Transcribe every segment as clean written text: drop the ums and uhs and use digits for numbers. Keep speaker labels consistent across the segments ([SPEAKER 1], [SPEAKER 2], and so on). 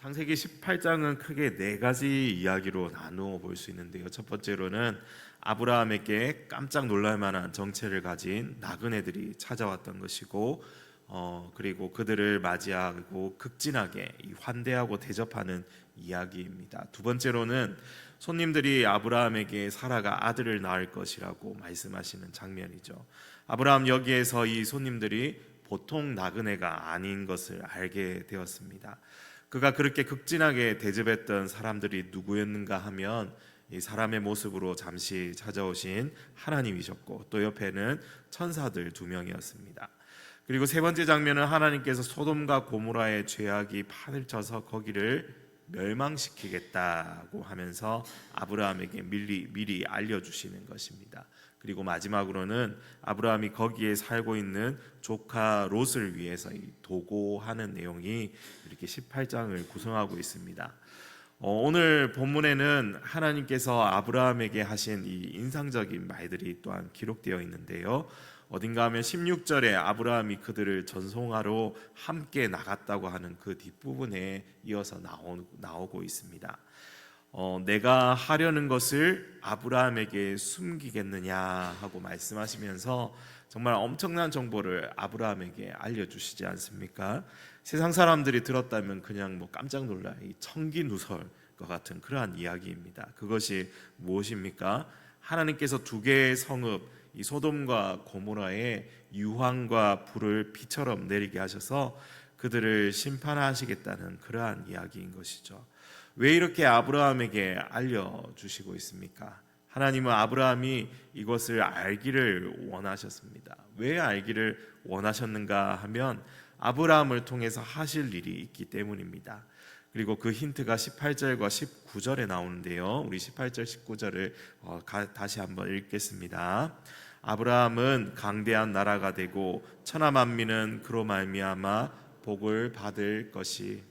[SPEAKER 1] 창세기 18장은 크게 네 가지 이야기로 나누어 볼 수 있는데요. 첫 번째로는 아브라함에게 깜짝 놀랄 만한 정체를 가진 나그네들이 찾아왔던 것이고, 그리고 그들을 맞이하고 극진하게 환대하고 대접하는 이야기입니다. 두 번째로는 손님들이 아브라함에게 사라가 아들을 낳을 것이라고 말씀하시는 장면이죠. 아브라함 여기에서 이 손님들이 보통 나그네가 아닌 것을 알게 되었습니다. 그가 그렇게 극진하게 대접했던 사람들이 누구였는가 하면 이 사람의 모습으로 잠시 찾아오신 하나님이셨고, 또 옆에는 천사들 두 명이었습니다. 그리고 세 번째 장면은 하나님께서 소돔과 고모라의 죄악이 판을 쳐서 거기를 멸망시키겠다고 하면서 아브라함에게 미리 알려주시는 것입니다. 그리고 마지막으로는 아브라함이 거기에 살고 있는 조카 롯을 위해서 도고하는 내용이 이렇게 18장을 구성하고 있습니다. 오늘 본문에는 하나님께서 아브라함에게 하신 이 인상적인 말들이 또한 기록되어 있는데요. 어딘가 하면 16절에 아브라함이 그들을 전송하러 함께 나갔다고 하는 그 뒷부분에 이어서 나오고 있습니다. 내가 하려는 것을 아브라함에게 숨기겠느냐 하고 말씀하시면서 정말 엄청난 정보를 아브라함에게 알려주시지 않습니까? 세상 사람들이 들었다면 그냥 깜짝 놀라 이 청기누설과 같은 그러한 이야기입니다. 그것이 무엇입니까? 하나님께서 두 개의 성읍 이 소돔과 고모라에 유황과 불을 비처럼 내리게 하셔서 그들을 심판하시겠다는 그러한 이야기인 것이죠. 왜 이렇게 아브라함에게 알려주시고 있습니까? 하나님은 아브라함이 이것을 알기를 원하셨습니다. 왜 알기를 원하셨는가 하면 아브라함을 통해서 하실 일이 있기 때문입니다. 그리고 그 힌트가 18절과 19절에 나오는데요. 우리 18절 19절을 다시 한번 읽겠습니다. 아브라함은 강대한 나라가 되고 천하 만민은 그로 말미암아 복을 받을 것이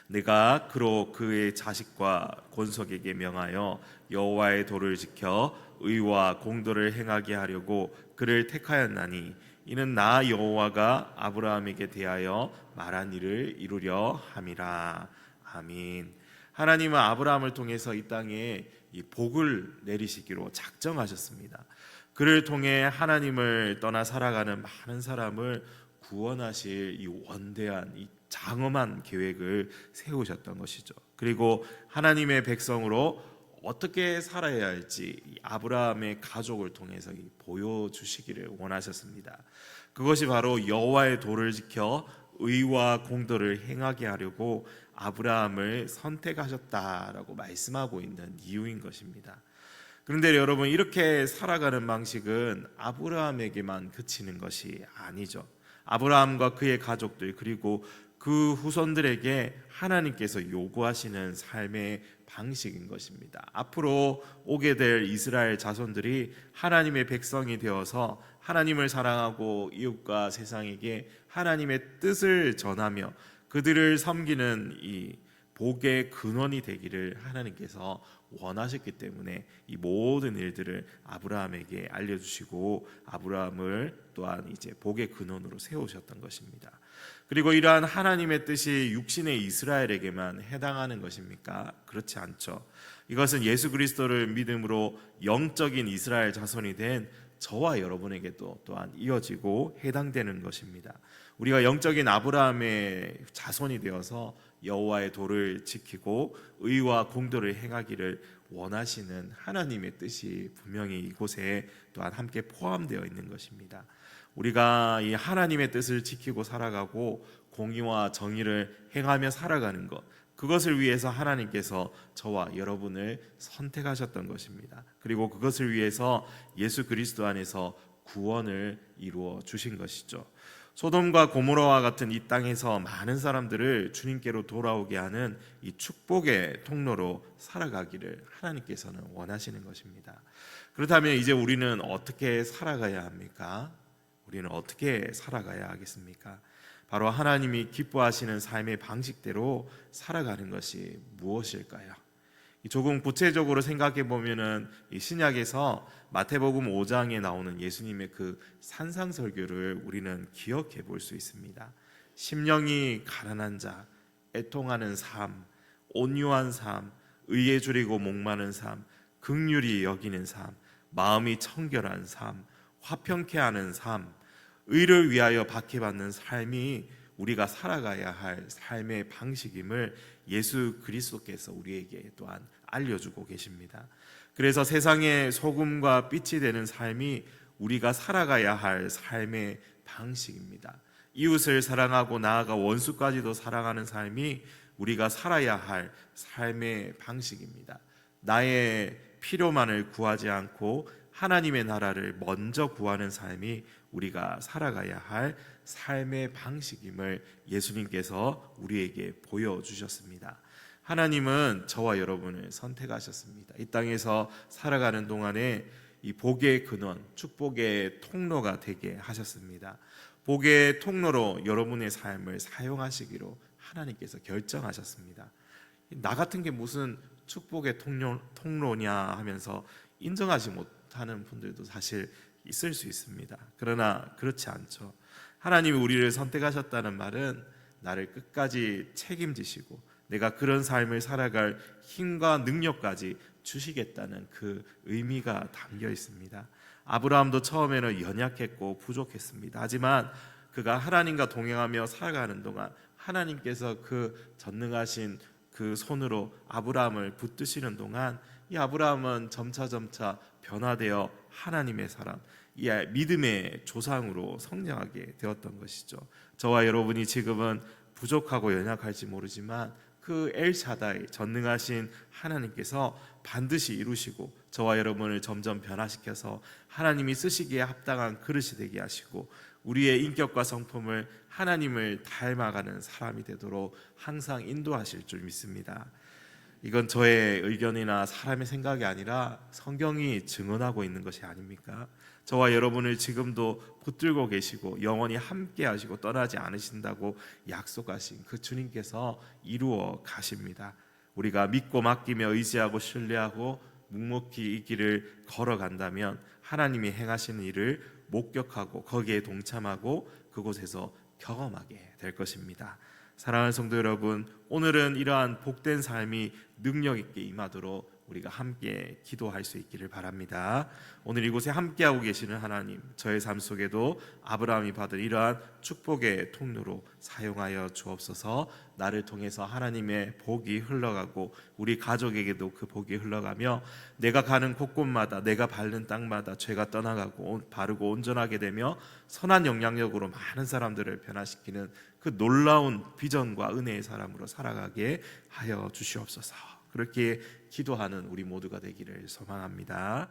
[SPEAKER 1] 내가 그로 그의 자식과 권속에게 명하여 여호와의 도를 지켜 의와 공도를 행하게 하려고 그를 택하였나니 이는 나 여호와가 아브라함에게 대하여 말한 일을 이루려 함이라. 아멘. 하나님은 아브라함을 통해서 이 땅에 이 복을 내리시기로 작정하셨습니다. 그를 통해 하나님을 떠나 살아가는 많은 사람을 구원하실 이 원대한 이 장엄한 계획을 세우셨던 것이죠. 그리고 하나님의 백성으로 어떻게 살아야 할지 아브라함의 가족을 통해서 보여주시기를 원하셨습니다. 그것이 바로 여호와의 도를 지켜 의와 공도를 행하게 하려고 아브라함을 선택하셨다라고 말씀하고 있는 이유인 것입니다. 그런데 여러분, 이렇게 살아가는 방식은 아브라함에게만 그치는 것이 아니죠. 아브라함과 그의 가족들 그리고 그 후손들에게 하나님께서 요구하시는 삶의 방식인 것입니다. 앞으로 오게 될 이스라엘 자손들이 하나님의 백성이 되어서 하나님을 사랑하고 이웃과 세상에게 하나님의 뜻을 전하며 그들을 섬기는 이 복의 근원이 되기를 하나님께서 원하셨기 때문에 이 모든 일들을 아브라함에게 알려주시고 아브라함을 또한 이제 복의 근원으로 세우셨던 것입니다. 그리고 이러한 하나님의 뜻이 육신의 이스라엘에게만 해당하는 것입니까? 그렇지 않죠. 이것은 예수 그리스도를 믿음으로 영적인 이스라엘 자손이 된 저와 여러분에게도 또한 이어지고 해당되는 것입니다. 우리가 영적인 아브라함의 자손이 되어서 여호와의 도를 지키고 의와 공도를 행하기를 원하시는 하나님의 뜻이 분명히 이곳에 또한 함께 포함되어 있는 것입니다. 우리가 이 하나님의 뜻을 지키고 살아가고 공의와 정의를 행하며 살아가는 것, 그것을 위해서 하나님께서 저와 여러분을 선택하셨던 것입니다. 그리고 그것을 위해서 예수 그리스도 안에서 구원을 이루어 주신 것이죠. 소돔과 고모라와 같은 이 땅에서 많은 사람들을 주님께로 돌아오게 하는 이 축복의 통로로 살아가기를 하나님께서는 원하시는 것입니다. 그렇다면 이제 우리는 어떻게 살아가야 합니까? 우리는 어떻게 살아가야 하겠습니까? 바로 하나님이 기뻐하시는 삶의 방식대로 살아가는 것이 무엇일까요? 조금 구체적으로 생각해 보면은 이 신약에서 마태복음 5장에 나오는 예수님의 그 산상설교를 우리는 기억해 볼 수 있습니다. 심령이 가난한 자, 애통하는 삶, 온유한 삶, 의에 줄이고 목마른 삶, 긍휼히 여기는 삶, 마음이 청결한 삶, 화평케 하는 삶, 의를 위하여 박해받는 삶이 우리가 살아가야 할 삶의 방식임을 예수 그리스도께서 우리에게 또한 알려주고 계십니다. 그래서 세상의 소금과 빛이 되는 삶이 우리가 살아가야 할 삶의 방식입니다. 이웃을 사랑하고 나아가 원수까지도 사랑하는 삶이 우리가 살아야 할 삶의 방식입니다. 나의 필요만을 구하지 않고 하나님의 나라를 먼저 구하는 삶이 우리가 살아가야 할 삶의 방식임을 예수님께서 우리에게 보여주셨습니다. 하나님은 저와 여러분을 선택하셨습니다. 이 땅에서 살아가는 동안에 이 복의 근원, 축복의 통로가 되게 하셨습니다. 복의 통로로 여러분의 삶을 사용하시기로 하나님께서 결정하셨습니다. 나 같은 게 무슨 축복의 통로냐 하면서 인정하지 못하는 분들도 사실 있을 수 있습니다. 그러나 그렇지 않죠. 하나님이 우리를 선택하셨다는 말은 나를 끝까지 책임지시고 내가 그런 삶을 살아갈 힘과 능력까지 주시겠다는 그 의미가 담겨 있습니다. 아브라함도 처음에는 연약했고 부족했습니다. 하지만 그가 하나님과 동행하며 살아가는 동안 하나님께서 그 전능하신 그 손으로 아브라함을 붙드시는 동안 이 아브라함은 점차 변화되어 하나님의 사람, 이 믿음의 조상으로 성장하게 되었던 것이죠. 저와 여러분이 지금은 부족하고 연약할지 모르지만 그 엘샤다이 전능하신 하나님께서 반드시 이루시고 저와 여러분을 점점 변화시켜서 하나님이 쓰시기에 합당한 그릇이 되게 하시고 우리의 인격과 성품을 하나님을 닮아가는 사람이 되도록 항상 인도하실 줄 믿습니다. 이건 저의 의견이나 사람의 생각이 아니라 성경이 증언하고 있는 것이 아닙니까? 저와 여러분을 지금도 붙들고 계시고 영원히 함께 하시고 떠나지 않으신다고 약속하신 그 주님께서 이루어 가십니다. 우리가 믿고 맡기며 의지하고 신뢰하고 묵묵히 이 길을 걸어간다면 하나님이 행하시는 일을 목격하고 거기에 동참하고 그곳에서 경험하게 될 것입니다. 사랑하는 성도 여러분, 오늘은 이러한 복된 삶이 능력 있게 임하도록 우리가 함께 기도할 수 있기를 바랍니다. 오늘 이곳에 함께하고 계시는 하나님, 저의 삶 속에도 아브라함이 받은 이러한 축복의 통로로 사용하여 주옵소서. 나를 통해서 하나님의 복이 흘러가고 우리 가족에게도 그 복이 흘러가며 내가 가는 곳곳마다 내가 밟는 땅마다 죄가 떠나가고 바르고 온전하게 되며 선한 영향력으로 많은 사람들을 변화시키는 그 놀라운 비전과 은혜의 사람으로 살아가게 하여 주시옵소서. 그렇게 기도하는 우리 모두가 되기를 소망합니다.